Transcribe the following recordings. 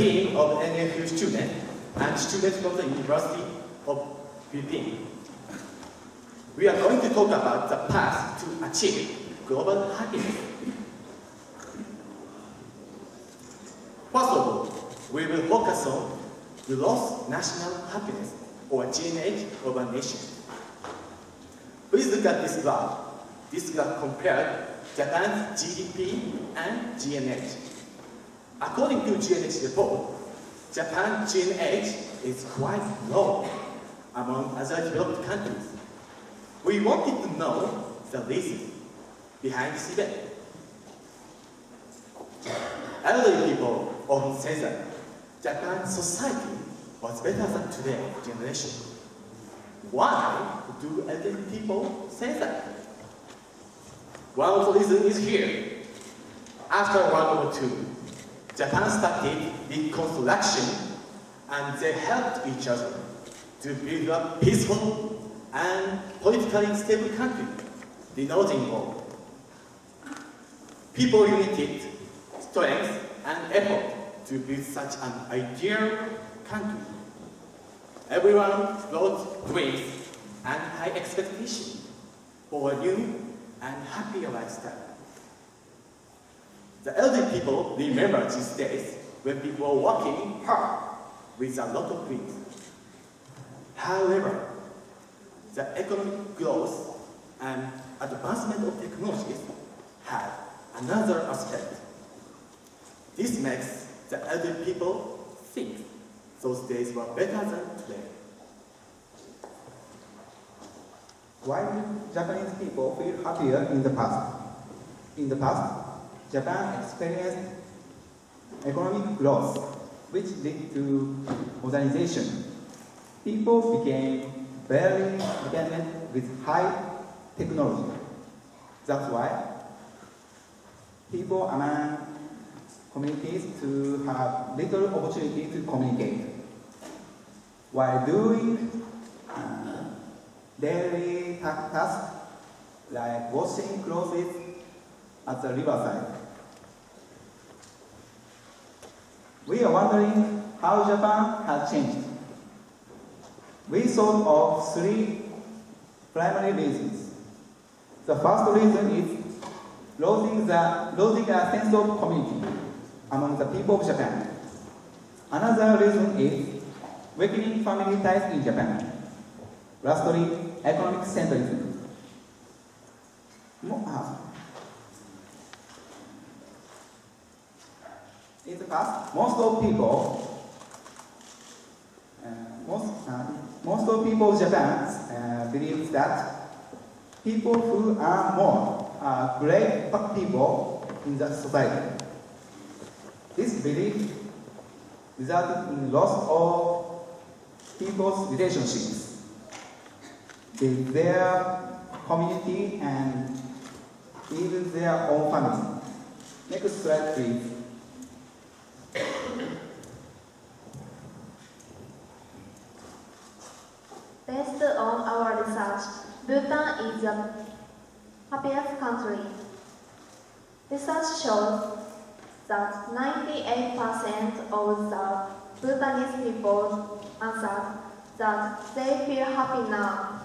team of NFU students and students from the University of Philippines. We are going to talk about the path to achieve global happiness. First of all, we will focus on gross national happiness, or GNH, of a nation. Please look at this graph. This graph compared Japan's GDP and GNH. According to GNH report, Japan's GNH is quite low among other developed countries. We wanted to know the reason behind this event. Elderly people often say that Japan's society was better than today's generation. Why do elderly people say that? One of the reasons is here. After World War II, Japan started reconstruction and they helped each other to build a peaceful and politically stable country, denoting all. People united strength and effort to build such an ideal country. Everyone wrote dreams and high expectations for a new and happier lifestyle. The elderly people remember these days when people were working hard with a lot of dreams. However, the economic growth and advancement of technologies had another aspect. This makes the elderly people think those days were better than today. Why do Japanese people feel happier in the past? In the past, Japan experienced economic growth, which led to modernization. People became very dependent with high technology. That's why people among communities to have little opportunity to communicate. While doing daily tasks like washing clothes at the riverside. We are wondering how Japan has changed. We thought of three primary reasons. The first reason is losing a sense of community among the people of Japan. Another reason is weakening family ties in Japan. Lastly, economic centrism. In the past, most of people of Japan believe that people who earn more are great people in the society. This belief resulted in loss of people's relationships with their community and even their own family. Next slide, please. Based on our research, Bhutan is the happiest country. Research shows that 98% of the Bhutanese people answered that they feel happy now.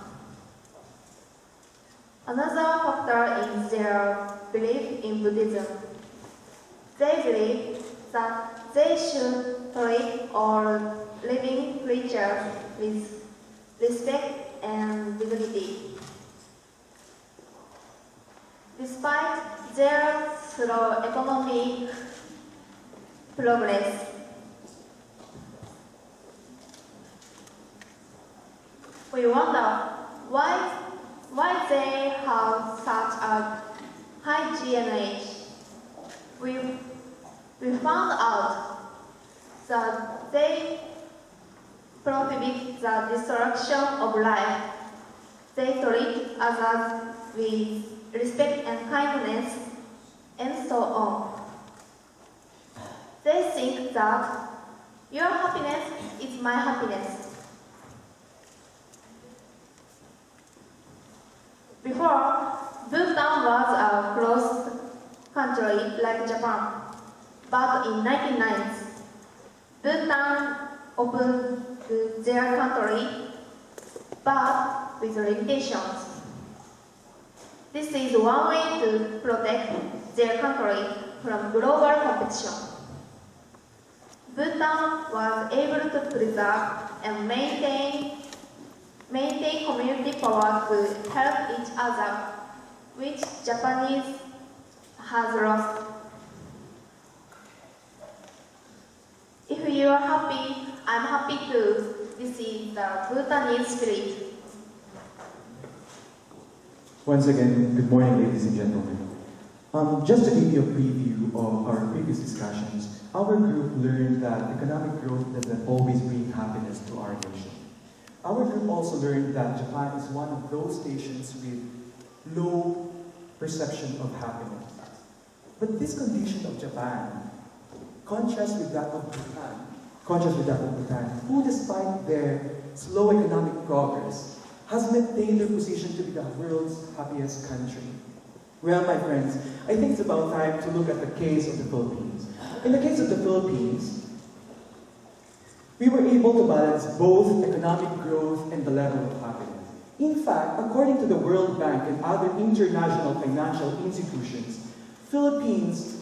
Another factor is their belief in Buddhism. They believe that they should treat all living creatures with respect and dignity. Despite their slow economic progress, we wonder why they have such a high GNH. We found out that they prohibit the destruction of life. They treat others with respect and kindness, and so on. They think that your happiness is my happiness. Before, Bhutan was a closed country like Japan, but in 1990s, open to their country, but with limitations. This is one way to protect their country from global competition. Bhutan was able to preserve and maintain community power to help each other, which Japanese has lost. If you are happy, I'm happy too. This is the Bhutanese spirit. Once again, good morning, ladies and gentlemen. Just to give you a preview of our previous discussions, our group learned that economic growth doesn't always bring happiness to our nation. Our group also learned that Japan is one of those nations with low perception of happiness. But this condition of Japan contrasts with that of Bhutan, who despite their slow economic progress, has maintained their position to be the world's happiest country. Well, my friends, I think it's about time to look at the case of the Philippines. In the case of the Philippines, we were able to balance both economic growth and the level of happiness. In fact, according to the World Bank and other international financial institutions, Philippines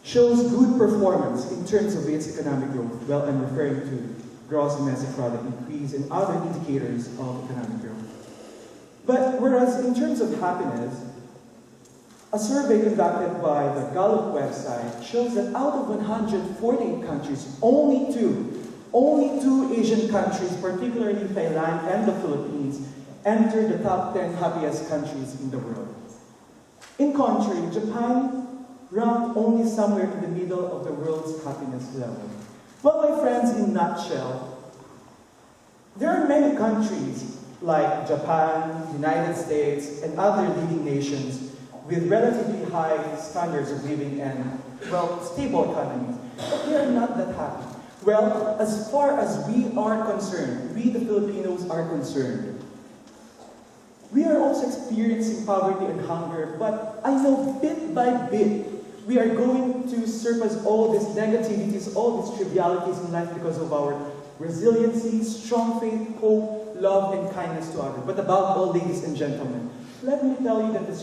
shows good performance in terms of its economic growth. Well, I'm referring to gross domestic product increase and other indicators of economic growth. But whereas in terms of happiness, a survey conducted by the Gallup website shows that out of 148 countries, only two Asian countries, particularly Thailand and the Philippines, entered the top 10 happiest countries in the world. In contrary, Japan ranked only somewhere in the middle of the world's happiness level. Well, my friends, in a nutshell, there are many countries like Japan, United States, and other leading nations with relatively high standards of living and, well, stable economies, but they are not that happy. Well, as far as we are concerned, we the Filipinos are concerned, we are also experiencing poverty and hunger, but I know bit by bit, we are going to surpass all these negativities, all these trivialities in life because of our resiliency, strong faith, hope, love, and kindness to others. But above all, ladies and gentlemen, let me tell you that the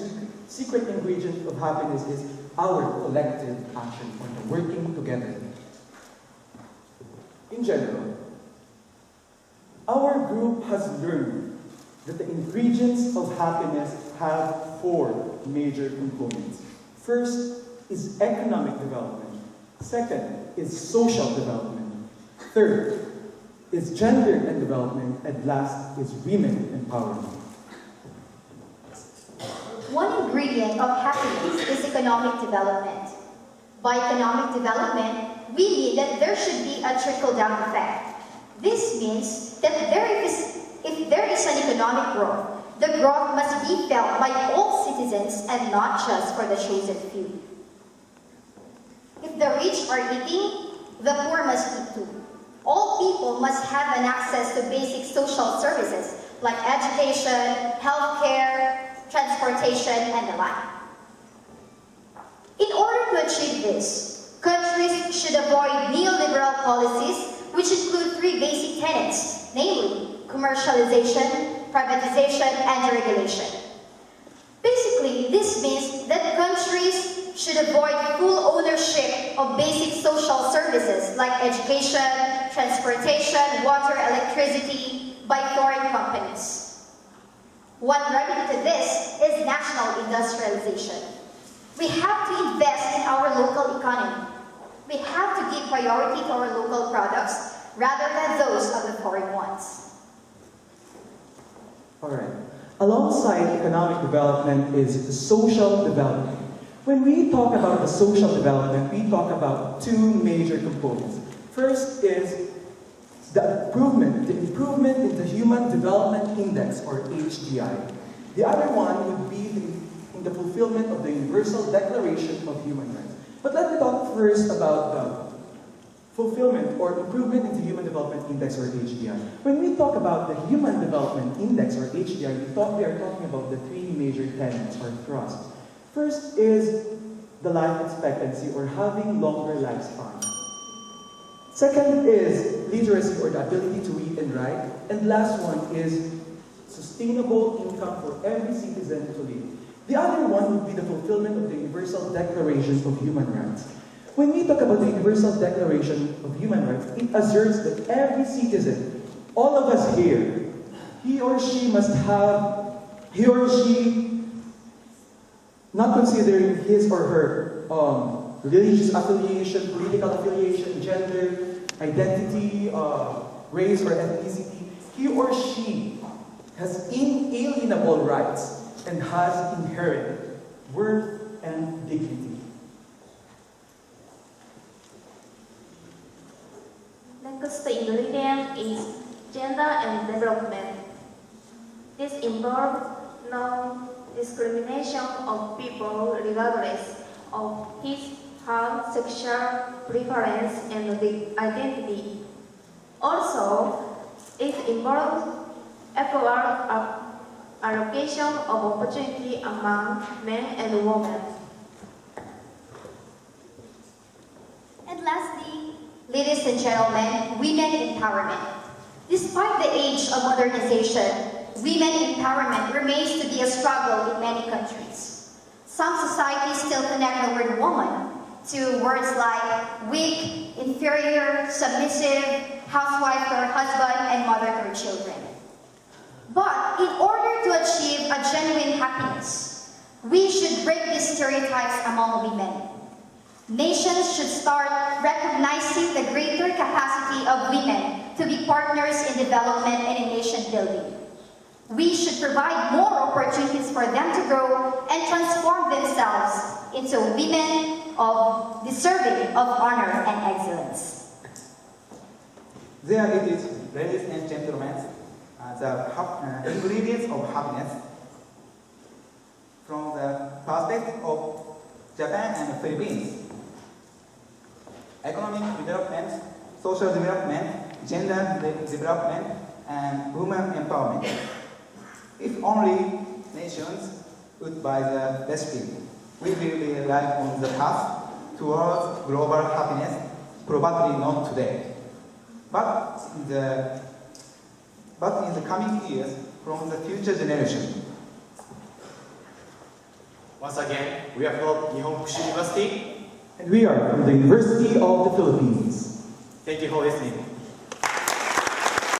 secret ingredient of happiness is our collective action, or the working together. In general, our group has learned that the ingredients of happiness have 4 major components. First is economic development. Second is social development. Third is gender and development. And last is women empowerment. One ingredient of happiness is economic development. By economic development, we mean that there should be a trickle-down effect. This means that if there is an economic growth, the growth must be felt by all citizens and not just for the chosen few. If the rich are eating, the poor must eat too. All people must have an access to basic social services like education, healthcare, transportation, and the like. In order to achieve this, countries should avoid neoliberal policies, which include 3 basic tenets, namely commercialization, privatization, and regulation. Basically, this means that countries should avoid full ownership of basic social services like education, transportation, water, electricity by foreign companies. One remedy to this is national industrialization. We have to invest in our local economy. We have to give priority to our local products rather than those of the foreign ones. Alright. Alongside economic development is social development. When we talk about the social development, we talk about 2 major components. First is the improvement in the Human Development Index, or HDI. The other one would be in the fulfillment of the Universal Declaration of Human Rights. But let me talk first about the fulfillment or improvement in the Human Development Index, or HDI. When we talk about the Human Development Index, or HDI, we are talking about the 3 major tenets or thrusts. First is the life expectancy, or having longer lifespan. Second is literacy, or the ability to read and write. And last one is sustainable income for every citizen to live. The other one would be the fulfillment of the Universal Declaration of Human Rights. When we talk about the Universal Declaration of Human Rights, it asserts that every citizen, all of us here, he or she, not considering his or her religious affiliation, political affiliation, gender, identity, race, or ethnicity, he or she has inalienable rights and has inherent worth and dignity. Next ingredient is gender and development. This involves non-discrimination of people regardless of his, her sexual preference and the identity. Also, it involves equal allocation of opportunity among men and women. And lastly, ladies and gentlemen, women empowerment. Despite the age of modernization, women empowerment remains to be a struggle in many countries. Some societies still connect the word woman to words like weak, inferior, submissive, housewife to her husband, and mother to her children. But in order to achieve a genuine happiness, we should break these stereotypes among women. Nations should start recognizing the greater capacity of women to be partners in development and in nation building. We should provide more opportunities for them to grow and transform themselves into women deserving of honor and excellence. There it is, ladies and gentlemen, the ingredients of happiness from the perspective of Japan and the Philippines. Economic development, social development, gender development, and women empowerment. If only nations would buy the recipe, we will be right on the path towards global happiness, probably not today. But in the coming years, from the future generation. Once again, we are from Nihon Fukushi University. And we are from the University of the Philippines. Thank you for listening.